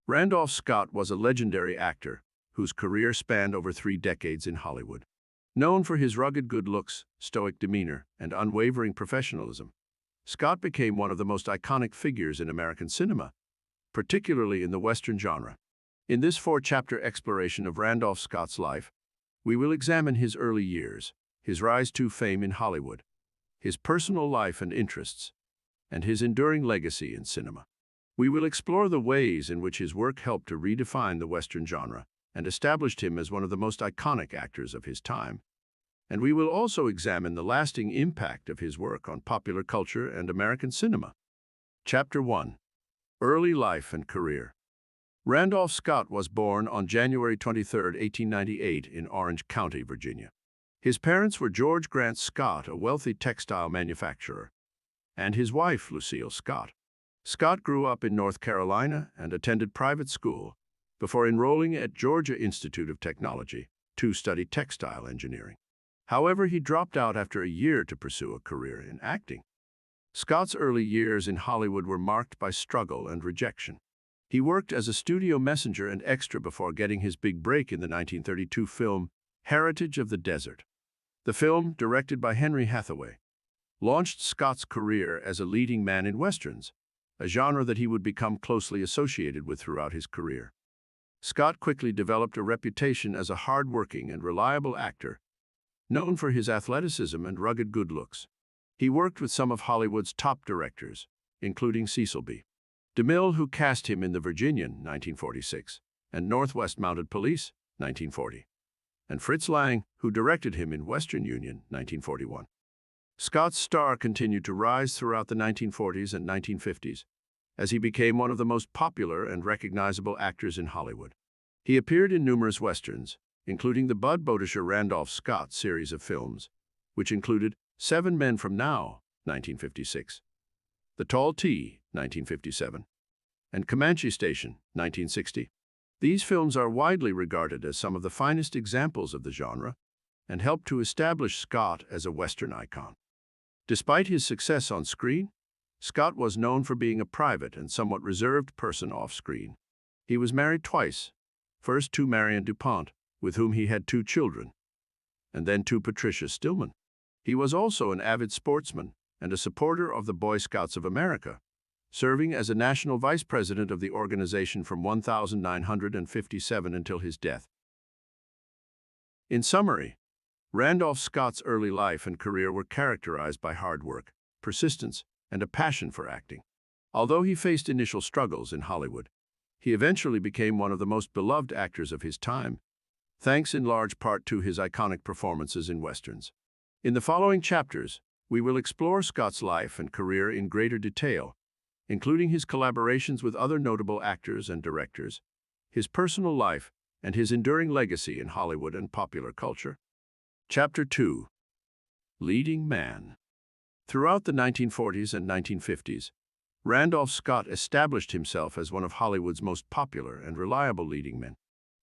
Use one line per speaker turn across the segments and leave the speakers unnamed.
Randolph Scott was a legendary actor whose career spanned over 3 decades in Hollywood. Known for his rugged good looks, stoic demeanor, and unwavering professionalism, Scott became one of the most iconic figures in American cinema, particularly in the Western genre. In this 4-chapter exploration of Randolph Scott's life, we will examine his early years, his rise to fame in Hollywood, his personal life and interests, and his enduring legacy in cinema. We will explore the ways in which his work helped to redefine the Western genre and established him as one of the most iconic actors of his time. And we will also examine the lasting impact of his work on popular culture and American cinema. Chapter 1. Early Life and Career. Randolph Scott was born on January 23, 1898 in Orange County, Virginia. His parents were George Grant Scott, a wealthy textile manufacturer, and his wife, Lucille Scott. Scott grew up in North Carolina and attended private school before enrolling at Georgia Institute of Technology to study textile engineering. However, he dropped out after a year to pursue a career in acting. Scott's early years in Hollywood were marked by struggle and rejection. He worked as a studio messenger and extra before getting his big break in the 1932 film Heritage of the Desert. The film, directed by Henry Hathaway, launched Scott's career as a leading man in westerns, a genre that he would become closely associated with throughout his career. Scott quickly developed a reputation as a hard-working and reliable actor, known for his athleticism and rugged good looks. He worked with some of Hollywood's top directors, including Cecil B. DeMille, who cast him in The Virginian, 1946, and Northwest Mounted Police, 1940, and Fritz Lang, who directed him in Western Union, 1941. Scott's star continued to rise throughout the 1940s and 1950s, as he became one of the most popular and recognizable actors in Hollywood. He appeared in numerous westerns, including the Bud Botisher Randolph Scott series of films, which included 7 Men from Now, 1956, The Tall T, 1957, and Comanche Station, 1960. These films are widely regarded as some of the finest examples of the genre and helped to establish Scott as a Western icon. Despite his success on screen, Scott was known for being a private and somewhat reserved person off-screen. He was married twice, first to Marion DuPont, with whom he had 2 children, and then to Patricia Stillman. He was also an avid sportsman and a supporter of the Boy Scouts of America, serving as a national vice president of the organization from 1957 until his death. In summary, Randolph Scott's early life and career were characterized by hard work, persistence, and a passion for acting. Although he faced initial struggles in Hollywood, he eventually became one of the most beloved actors of his time, thanks in large part to his iconic performances in westerns. In the following chapters, we will explore Scott's life and career in greater detail, including his collaborations with other notable actors and directors, his personal life, and his enduring legacy in Hollywood and popular culture. Chapter 2. Leading Man. Throughout the 1940s and 1950s, Randolph Scott established himself as one of Hollywood's most popular and reliable leading men.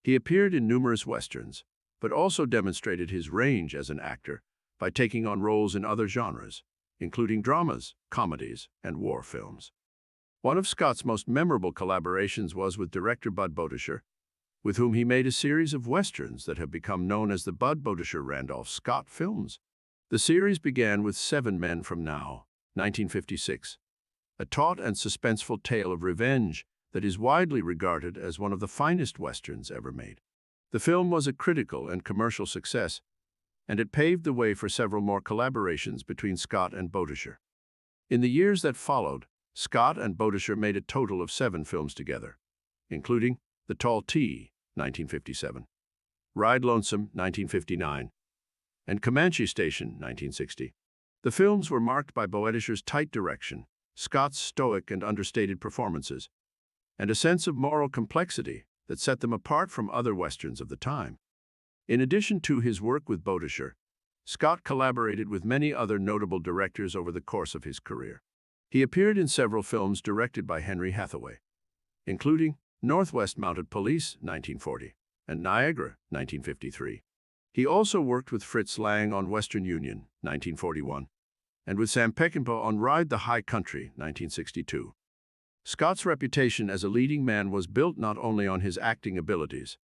He appeared in numerous westerns, but also demonstrated his range as an actor by taking on roles in other genres, including dramas, comedies, and war films. One of Scott's most memorable collaborations was with director Bud Botisher, with whom he made a series of westerns that have become known as the Bud Botisher Randolph Scott films. The series began with 7 Men from Now, 1956, a taut and suspenseful tale of revenge that is widely regarded as one of the finest westerns ever made. The film was a critical and commercial success, and it paved the way for several more collaborations between Scott and Botisher. In the years that followed, Scott and Botisher made a total of 7 films together, including The Tall T, 1957, Ride Lonesome, 1959, and Comanche Station, 1960. The films were marked by Botisher's tight direction, Scott's stoic and understated performances, and a sense of moral complexity that set them apart from other westerns of the time. In addition to his work with Botisher, Scott collaborated with many other notable directors over the course of his career. He appeared in several films directed by Henry Hathaway, including Northwest Mounted Police, 1940, and Niagara, 1953. He also worked with Fritz Lang on Western Union, 1941, and with Sam Peckinpah on Ride the High Country, 1962. Scott's reputation as a leading man was built not only on his acting abilities,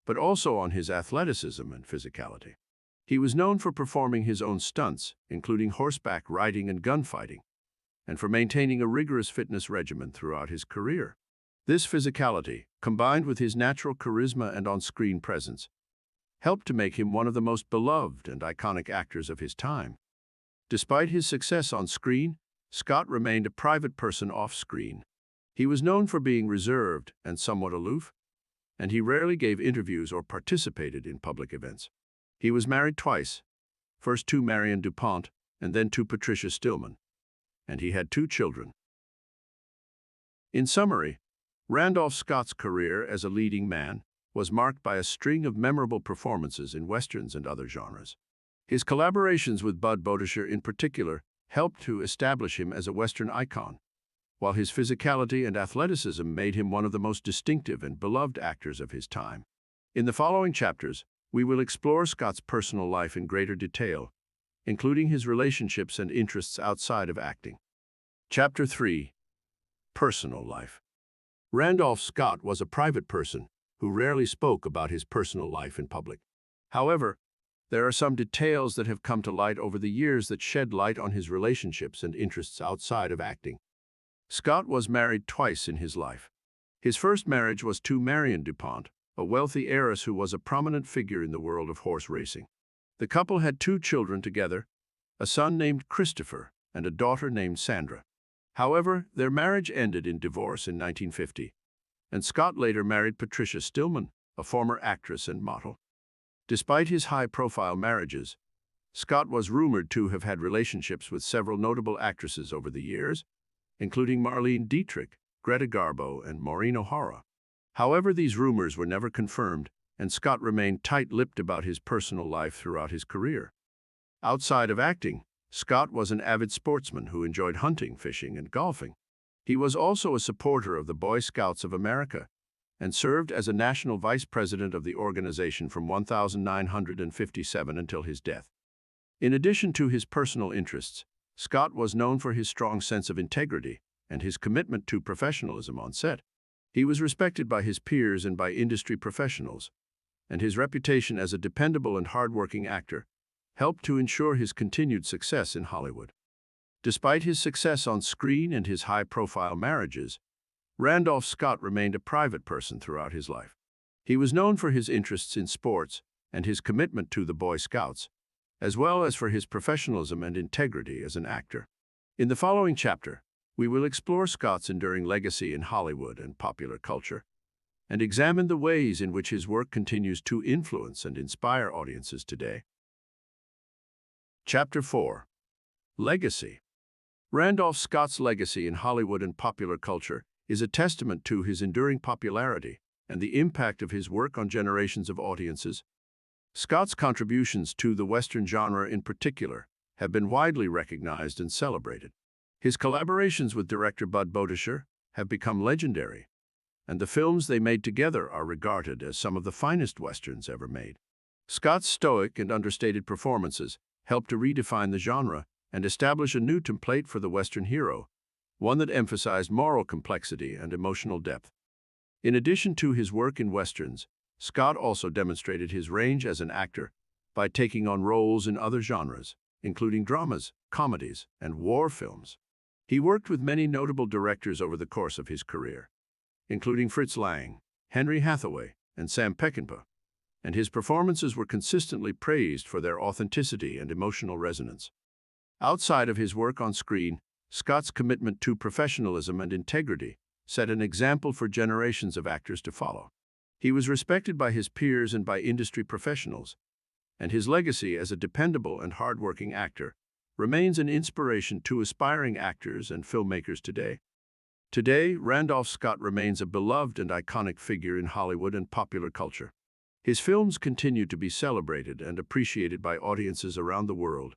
but also on his athleticism and physicality. He was known for performing his own stunts, including horseback riding and gunfighting, and for maintaining a rigorous fitness regimen throughout his career. This physicality, combined with his natural charisma and on-screen presence, helped to make him one of the most beloved and iconic actors of his time. Despite his success on screen, Scott remained a private person off-screen. He was known for being reserved and somewhat aloof, and he rarely gave interviews or participated in public events. He was married twice, first to Marion DuPont and then to Patricia Stillman, and he had 2 children. In summary, Randolph Scott's career as a leading man was marked by a string of memorable performances in westerns and other genres. His collaborations with Bud Bowdisher in particular helped to establish him as a Western icon, while his physicality and athleticism made him one of the most distinctive and beloved actors of his time. In the following chapters, we will explore Scott's personal life in greater detail, including his relationships and interests outside of acting. Chapter 3. Personal Life. Randolph Scott was a private person who rarely spoke about his personal life in public. However, there are some details that have come to light over the years that shed light on his relationships and interests outside of acting. Scott was married twice in his life. His first marriage was to Marion DuPont, a wealthy heiress who was a prominent figure in the world of horse racing. The couple had 2 children together, a son named Christopher and a daughter named Sandra. However, their marriage ended in divorce in 1950, and Scott later married Patricia Stillman, a former actress and model. Despite his high-profile marriages, Scott was rumored to have had relationships with several notable actresses over the years, including Marlene Dietrich, Greta Garbo, and Maureen O'Hara. However, these rumors were never confirmed, and Scott remained tight-lipped about his personal life throughout his career. Outside of acting, Scott was an avid sportsman who enjoyed hunting, fishing, and golfing. He was also a supporter of the Boy Scouts of America and served as a national vice president of the organization from 1957 until his death. In addition to his personal interests, Scott was known for his strong sense of integrity and his commitment to professionalism on set. He was respected by his peers and by industry professionals, and his reputation as a dependable and hardworking actor helped to ensure his continued success in Hollywood. Despite his success on screen and his high-profile marriages, Randolph Scott remained a private person throughout his life. He was known for his interests in sports and his commitment to the Boy Scouts, as well as for his professionalism and integrity as an actor. In the following chapter, we will explore Scott's enduring legacy in Hollywood and popular culture, and examine the ways in which his work continues to influence and inspire audiences today. Chapter 4. Legacy. Randolph Scott's legacy in Hollywood and popular culture is a testament to his enduring popularity and the impact of his work on generations of audiences. Scott's contributions to the Western genre in particular have been widely recognized and celebrated. His collaborations with director Bud Bowdisher have become legendary, and the films they made together are regarded as some of the finest Westerns ever made. Scott's stoic and understated performances helped to redefine the genre and establish a new template for the Western hero, one that emphasized moral complexity and emotional depth. In addition to his work in Westerns, Scott also demonstrated his range as an actor by taking on roles in other genres, including dramas, comedies, and war films. He worked with many notable directors over the course of his career, including Fritz Lang, Henry Hathaway, and Sam Peckinpah, and his performances were consistently praised for their authenticity and emotional resonance. Outside of his work on screen, Scott's commitment to professionalism and integrity set an example for generations of actors to follow. He was respected by his peers and by industry professionals, and his legacy as a dependable and hardworking actor remains an inspiration to aspiring actors and filmmakers today. Today, Randolph Scott remains a beloved and iconic figure in Hollywood and popular culture. His films continue to be celebrated and appreciated by audiences around the world,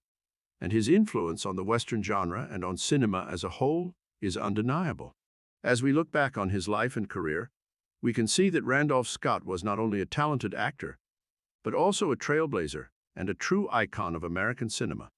and his influence on the Western genre and on cinema as a whole is undeniable. As we look back on his life and career, we can see that Randolph Scott was not only a talented actor, but also a trailblazer and a true icon of American cinema.